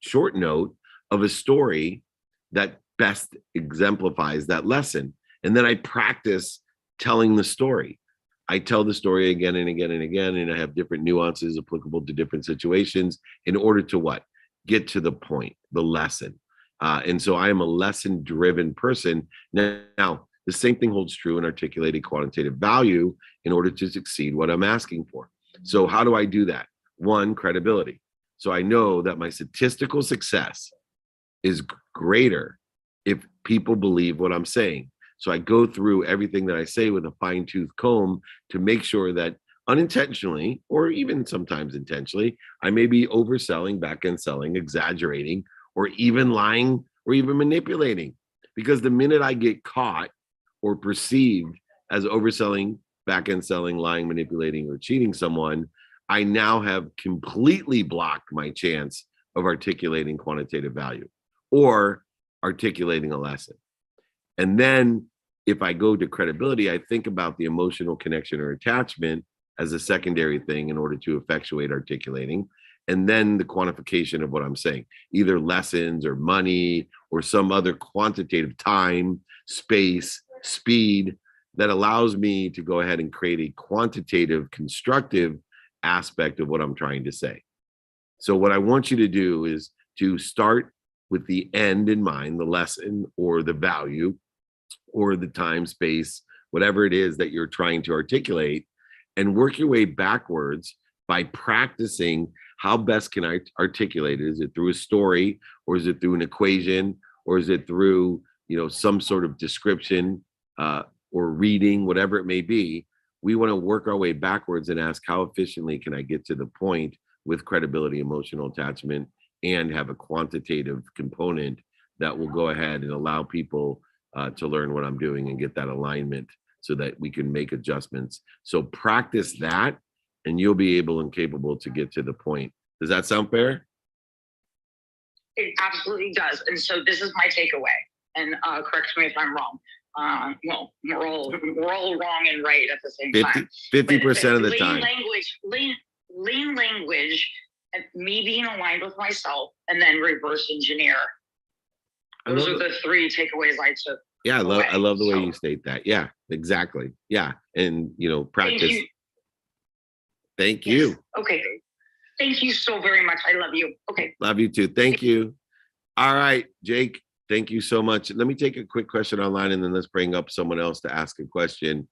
[SPEAKER 2] short note of a story that best exemplifies that lesson. And then I practice telling the story. I tell the story again and again and again, and I have different nuances applicable to different situations in order to what? Get to the point, the lesson. And so I am a lesson-driven person. Now, the same thing holds true in articulating quantitative value in order to succeed what I'm asking for. So how do I do that? One, credibility. So I know that my statistical success is greater if people believe what I'm saying. So I go through everything that I say with a fine-tooth comb to make sure that unintentionally, or even sometimes intentionally, I may be overselling, back-end selling, exaggerating, or even lying, or even manipulating. Because the minute I get caught or perceived as overselling, back-end selling, lying, manipulating, or cheating someone, I now have completely blocked my chance of articulating quantitative value or articulating a lesson. And then if I go to credibility, I think about the emotional connection or attachment as a secondary thing in order to effectuate articulating. And then the quantification of what I'm saying, either lessons or money or some other quantitative time, space, speed that allows me to go ahead and create a quantitative, constructive aspect of what I'm trying to say. So what I want you to do is to start with the end in mind, the lesson or the value or the time, space, whatever it is that you're trying to articulate, and work your way backwards by practicing how best can I articulate it. Is it through a story, or is it through an equation, or is it through some sort of description or reading, whatever it may be. We want to work our way backwards and ask, how efficiently can I get to the point with credibility, emotional attachment, and have a quantitative component that will go ahead and allow people to learn what I'm doing and get that alignment so that we can make adjustments. So practice that and you'll be able and capable to get to the point. Does that sound fair?
[SPEAKER 8] It absolutely does. And so this is my takeaway. And correct me if I'm wrong. Well, we're all wrong and right at the same time.
[SPEAKER 2] 50% of the time.
[SPEAKER 8] Lean language, me being aligned with myself, and then reverse engineer. Those are the three takeaways I took.
[SPEAKER 2] Yeah, I love the way you state that. Yeah, exactly. Yeah, and practice. Thank you.
[SPEAKER 8] Yes. Okay. Thank you so very much. I love you. Okay.
[SPEAKER 2] Love you too. Thank you. All right, Jake. Thank you so much. Let me take a quick question online and then let's bring up someone else to ask a question.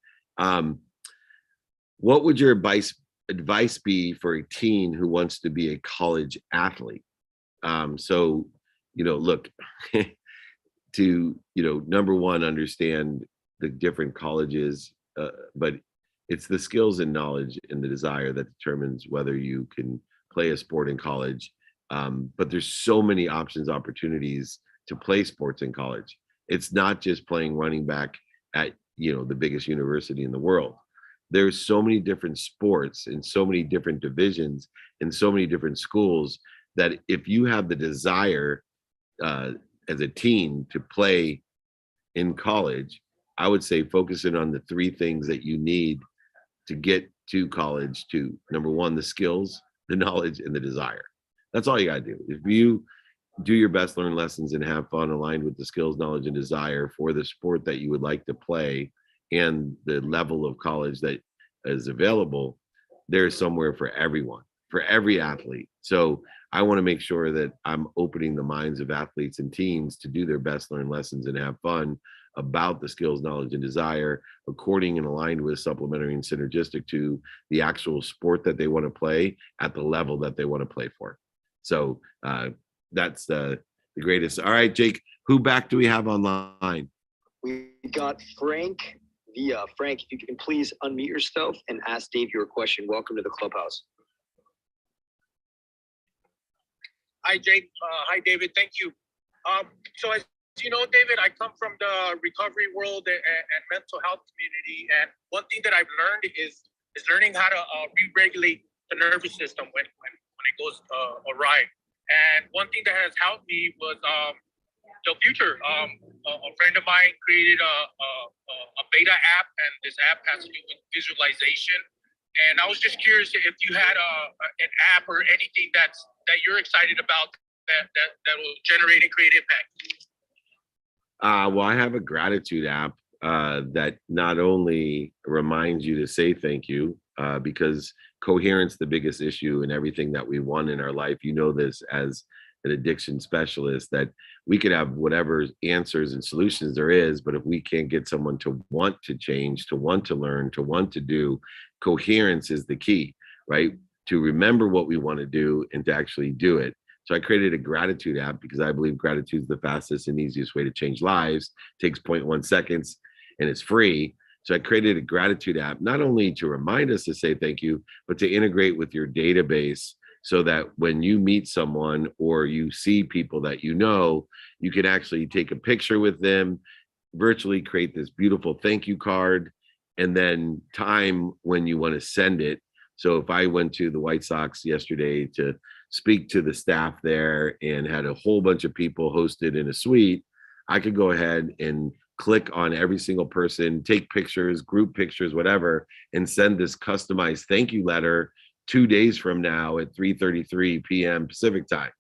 [SPEAKER 2] What would your advice be for a teen who wants to be a college athlete? So, look, to, number one, understand the different colleges, but it's the skills and knowledge and the desire that determines whether you can play a sport in college. But there's so many options, opportunities to play sports in college. It's not just playing running back at, the biggest university in the world. There's so many different sports and so many different divisions and so many different schools that if you have the desire as a teen to play in college, I would say focusing on the three things that you need to get to college: to number one, the skills, the knowledge, and the desire. That's all you got to do. If you do your best, learn lessons, and have fun aligned with the skills, knowledge, and desire for the sport that you would like to play and the level of college that is available, there's somewhere for everyone, for every athlete. So I want to make sure that I'm opening the minds of athletes and teens to do their best, learn lessons, and have fun about the skills, knowledge, and desire, according and aligned with, supplementary and synergistic to the actual sport that they want to play at the level that they want to play for. So that's the greatest. All right, Jake, who back do we have online?
[SPEAKER 4] We got Frank via. Frank, if you can please unmute yourself and ask Dave your question. Welcome to the clubhouse.
[SPEAKER 9] Hi, Jake. Hi, David. Thank you. So as you know, David, I come from the recovery world and mental health community. And one thing that I've learned is learning how to re-regulate the nervous system when it goes awry. And one thing that has helped me was the future. A friend of mine created a beta app, and this app has to do with visualization. And I was just curious if you had an app or anything that you're excited about that will generate and create impact.
[SPEAKER 2] Well, I have a gratitude app that not only reminds you to say thank you, because coherence, the biggest issue in everything that we want in our life. You know this as an addiction specialist, that we could have whatever answers and solutions there is, but if we can't get someone to want to change, to want to learn, to want to do, coherence is the key, right? To remember what we want to do and to actually do it. So I created a gratitude app because I believe gratitude is the fastest and easiest way to change lives. It takes 0.1 seconds and it's free. So I created a gratitude app, not only to remind us to say thank you, but to integrate with your database so that when you meet someone or you see people that you know, you can actually take a picture with them, virtually create this beautiful thank you card, and then time when you want to send it. So if I went to the White Sox yesterday to speak to the staff there and had a whole bunch of people hosted in a suite, I could go ahead and click on every single person, take pictures, group pictures, whatever, and send this customized thank you letter 2 days from now at 3:33 p.m. Pacific time.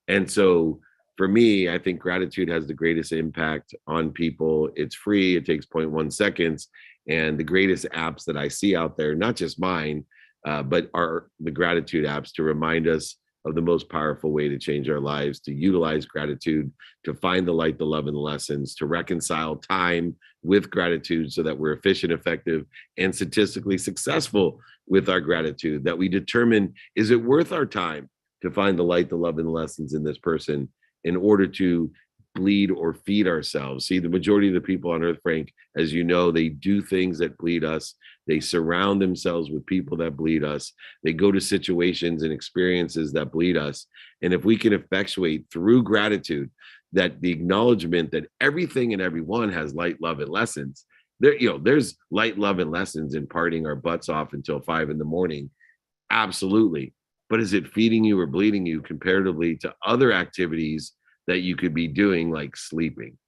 [SPEAKER 2] And so for me, I think gratitude has the greatest impact on people. It's free. It takes 0.1 seconds. And the greatest apps that I see out there, not just mine, but are the gratitude apps to remind us of the most powerful way to change our lives, to utilize gratitude, to find the light, the love, and the lessons, to reconcile time with gratitude so that we're efficient, effective, and statistically successful with our gratitude, that we determine, is it worth our time to find the light, the love, and the lessons in this person in order to bleed or feed ourselves. See, the majority of the people on earth, Frank, as you know, they do things that bleed us. They surround themselves with people that bleed us. They go to situations and experiences that bleed us. And if we can effectuate through gratitude that the acknowledgement that everything and everyone has light, love, and lessons, there's light, love, and lessons in partying our butts off until 5 a.m. Absolutely. But is it feeding you or bleeding you comparatively to other activities that you could be doing, like sleeping,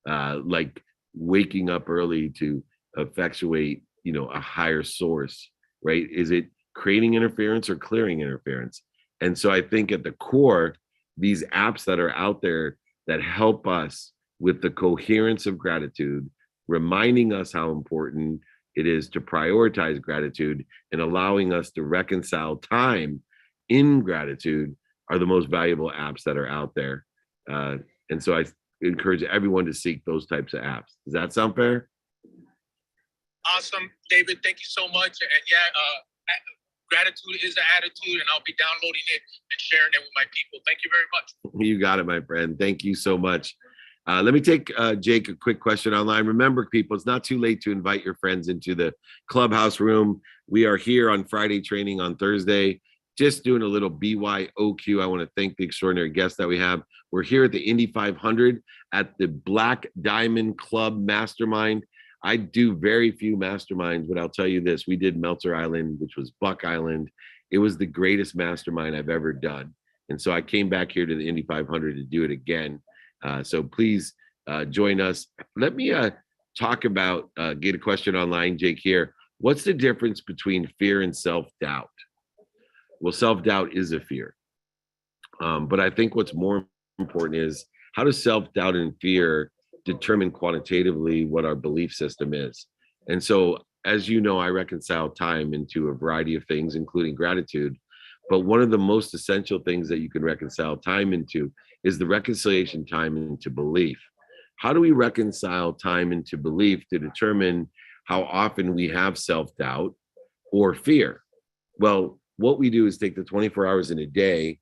[SPEAKER 2] like waking up early to effectuate, a higher source, right? Is it creating interference or clearing interference? And so I think at the core, these apps that are out there that help us with the coherence of gratitude, reminding us how important it is to prioritize gratitude and allowing us to reconcile time in gratitude, are the most valuable apps that are out there. And so I encourage everyone to seek those types of apps. Does that sound fair?
[SPEAKER 9] Awesome, David. Thank you so much. And gratitude is an attitude, and I'll be downloading it and sharing it with my people. Thank you very much.
[SPEAKER 2] You got it, my friend. Thank you so much. Let me take, Jake, a quick question online. Remember, people, it's not too late to invite your friends into the clubhouse room. We are here on Friday, training on Thursday. Just doing a little BYOQ. I want to thank the extraordinary guests that we have. We're here at the Indy 500 at the Black Diamond Club Mastermind. I do very few masterminds, but I'll tell you this. We did Meltzer Island, which was Buck Island. It was the greatest mastermind I've ever done. And so I came back here to the Indy 500 to do it again. So please join us. Let me talk about, get a question online, Jake, here. What's the difference between fear and self-doubt? Well, self-doubt is a fear. But I think what's more important is, how does self-doubt and fear determine quantitatively what our belief system is? And so, as you know, I reconcile time into a variety of things, including gratitude. But one of the most essential things that you can reconcile time into is the reconciliation time into belief. How do we reconcile time into belief to determine how often we have self-doubt or fear? Well, what we do is take the 24 hours in a day,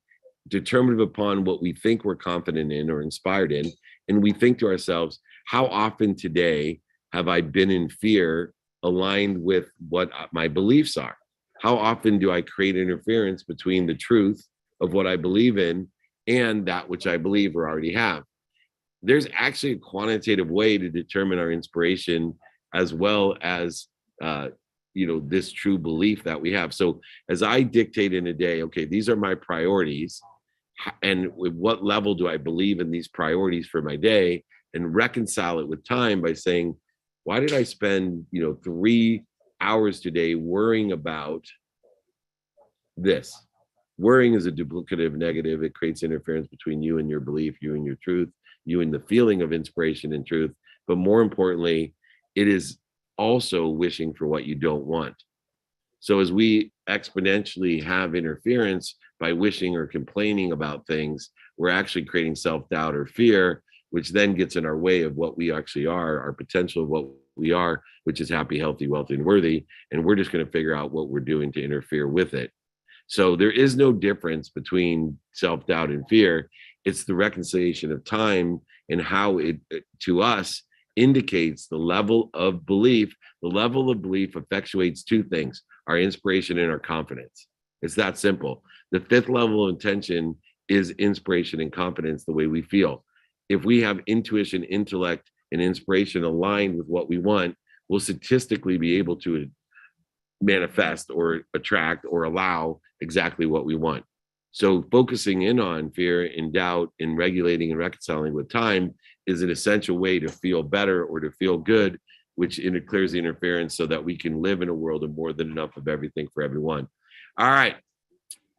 [SPEAKER 2] determined upon what we think we're confident in or inspired in, and we think to ourselves, how often today have I been in fear aligned with what my beliefs are? How often do I create interference between the truth of what I believe in and that which I believe or already have? There's actually a quantitative way to determine our inspiration, as well as this true belief that we have. So as I dictate in a day, okay, these are my priorities, and with what level do I believe in these priorities for my day, and reconcile it with time by saying, why did I spend 3 hours today worrying about this? Worrying is a duplicative negative. It creates interference between you and your belief, you and your truth, you and the feeling of inspiration and truth. But more importantly, it is also wishing for what you don't want. So as we exponentially have interference by wishing or complaining about things, we're actually creating self-doubt or fear, which then gets in our way of what we actually are, our potential of what we are, which is happy, healthy, wealthy, and worthy. And we're just going to figure out what we're doing to interfere with it. So there is no difference between self-doubt and fear. It's the reconciliation of time and how it, to us, indicates the level of belief. The level of belief effectuates two things: our inspiration and our confidence. It's that simple. The fifth level of intention is inspiration and confidence, the way we feel. If we have intuition, intellect, and inspiration aligned with what we want, we'll statistically be able to manifest or attract or allow exactly what we want. So focusing in on fear and doubt and regulating and reconciling with time is an essential way to feel better or to feel good, which clears the interference so that we can live in a world of more than enough of everything for everyone. All right,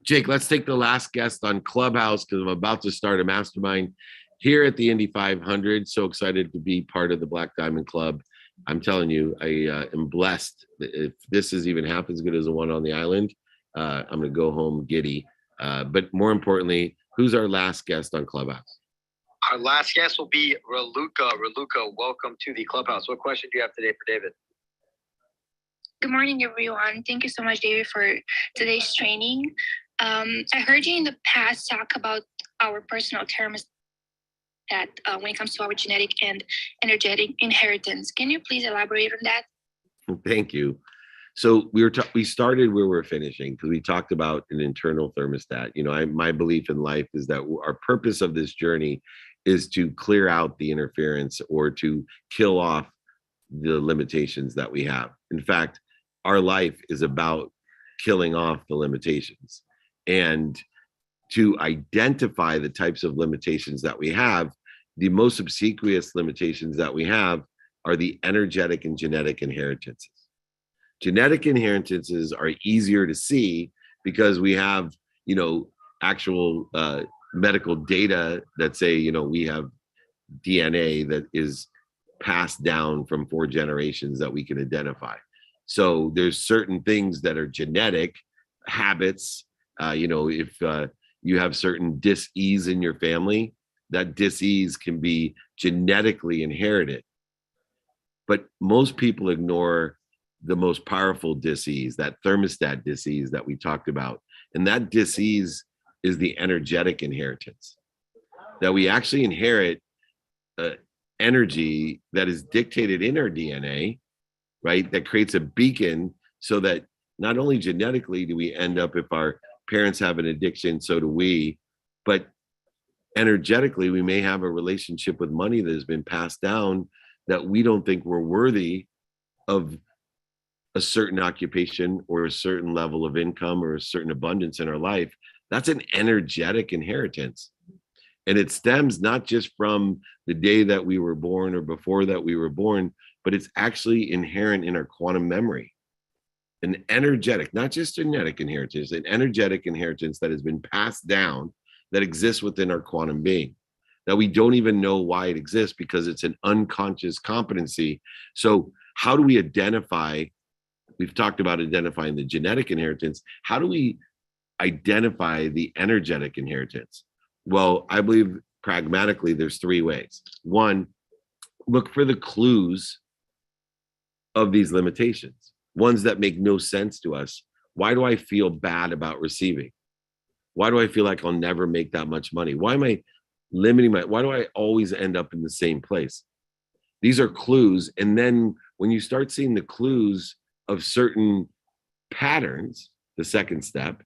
[SPEAKER 2] Jake, let's take the last guest on Clubhouse, because I'm about to start a mastermind here at the Indy 500. So excited to be part of the Black Diamond Club. I'm telling you, I am blessed. If this is even half as good as the one on the island, I'm going to go home giddy. But more importantly, who's our last guest on Clubhouse?
[SPEAKER 4] Our last guest will be Raluca. Raluca, welcome to the Clubhouse. What question do you have today for David?
[SPEAKER 10] Good morning, everyone. Thank you so much, David, for today's training. I heard you in the past talk about our personal terms that when it comes to our genetic and energetic inheritance. Can you please elaborate on that?
[SPEAKER 2] Thank you. So we started where we're finishing, because we talked about an internal thermostat. My belief in life is that our purpose of this journey is to clear out the interference or to kill off the limitations that we have. In fact, our life is about killing off the limitations. And to identify the types of limitations that we have, the most obsequious limitations that we have are the energetic and genetic inheritances. Genetic inheritances are easier to see because we have, actual medical data that say, we have DNA that is passed down from 4 generations that we can identify. So there's certain things that are genetic habits. If you have certain dis-ease in your family, that dis-ease can be genetically inherited. But most people ignore the most powerful dis-ease, that thermostat dis-ease that we talked about. And that dis-ease is the energetic inheritance that we actually inherit energy that is dictated in our DNA, right? That creates a beacon so that not only genetically do we end up, if our parents have an addiction, so do we, but energetically, we may have a relationship with money that has been passed down that we don't think we're worthy of a certain occupation or a certain level of income or a certain abundance in our life. That's an energetic inheritance. And it stems not just from the day that we were born or before that we were born, but it's actually inherent in our quantum memory. An energetic, not just genetic inheritance, an energetic inheritance that has been passed down that exists within our quantum being, that we don't even know why it exists because it's an unconscious competency. So how do we identify? We've talked about identifying the genetic inheritance. How do we identify the energetic inheritance? Well, I believe pragmatically there's three ways. One, look for the clues of these limitations, ones that make no sense to us. Why do I feel bad about receiving? Why do I feel like I'll never make that much money? Why am I limiting why do I always end up in the same place? These are clues. And then when you start seeing the clues of certain patterns, the second step,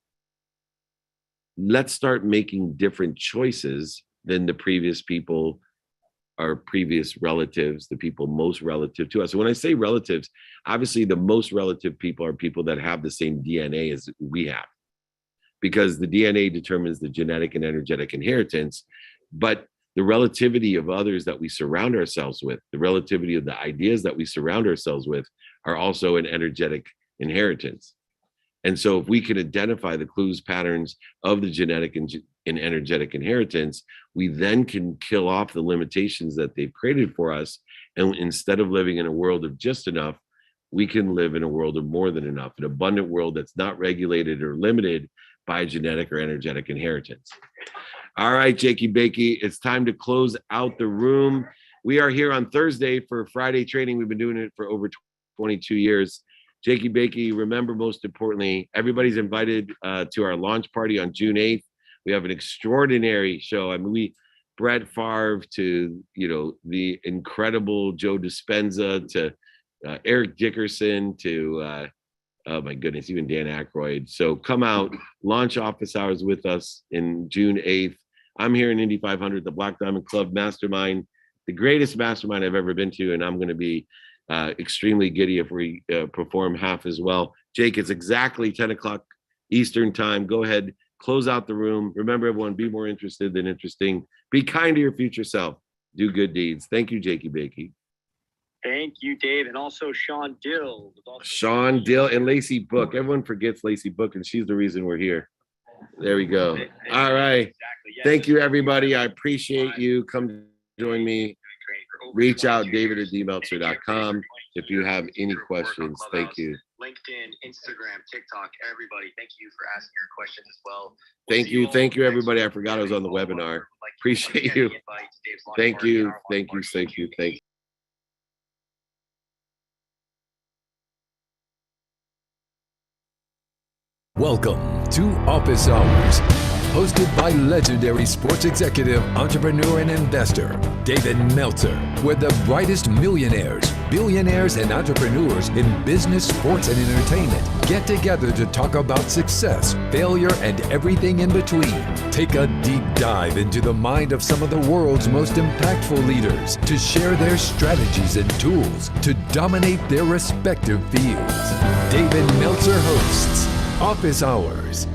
[SPEAKER 2] let's start making different choices than the previous people, our previous relatives, the people most relative to us. So when I say relatives, obviously the most relative people are people that have the same DNA as we have, because the DNA determines the genetic and energetic inheritance, but the relativity of others that we surround ourselves with, the relativity of the ideas that we surround ourselves with are also an energetic inheritance. And so if we can identify the clues, patterns of the genetic and energetic inheritance, we then can kill off the limitations that they've created for us. And instead of living in a world of just enough, we can live in a world of more than enough, an abundant world that's not regulated or limited by genetic or energetic inheritance. All right, Jakey Bakey, it's time to close out the room. We are here on Thursday for Friday training. We've been doing it for over 22 years. Jakey Bakey, remember, most importantly, everybody's invited to our launch party on June 8th. We have an extraordinary show. I mean, Brett Favre to, the incredible Joe Dispenza to Eric Dickerson to, oh my goodness, even Dan Aykroyd. So come out, launch office hours with us in June 8th. I'm here in Indy 500, the Black Diamond Club Mastermind, the greatest mastermind I've ever been to, and I'm going to be extremely giddy if we perform half as well. Jake, it's exactly 10 o'clock Eastern time. Go ahead, close out the room. Remember, everyone, be more interested than interesting. Be kind to your future self. Do good deeds. Thank you, Jakey Bakey.
[SPEAKER 4] Thank you, Dave. And also Sean Dill.
[SPEAKER 2] Sean Dill and Lacey Book. Everyone forgets Lacey Book, and she's the reason we're here. There we go. All right.
[SPEAKER 4] Exactly. Yeah.
[SPEAKER 2] Thank you, everybody. I appreciate you. Come join me. Reach out, david@dmeltzer.com if you have any questions. Thank you.
[SPEAKER 4] LinkedIn, Instagram, TikTok, everybody. Thank you for asking your questions as well.
[SPEAKER 2] Thank you, everybody. I forgot I was on the webinar. Appreciate you. Thank you.
[SPEAKER 11] Welcome to Office Hours, hosted by legendary sports executive, entrepreneur, and investor, David Meltzer, where the brightest millionaires, billionaires, and entrepreneurs in business, sports, and entertainment get together to talk about success, failure, and everything in between. Take a deep dive into the mind of some of the world's most impactful leaders to share their strategies and tools to dominate their respective fields. David Meltzer hosts Office Hours.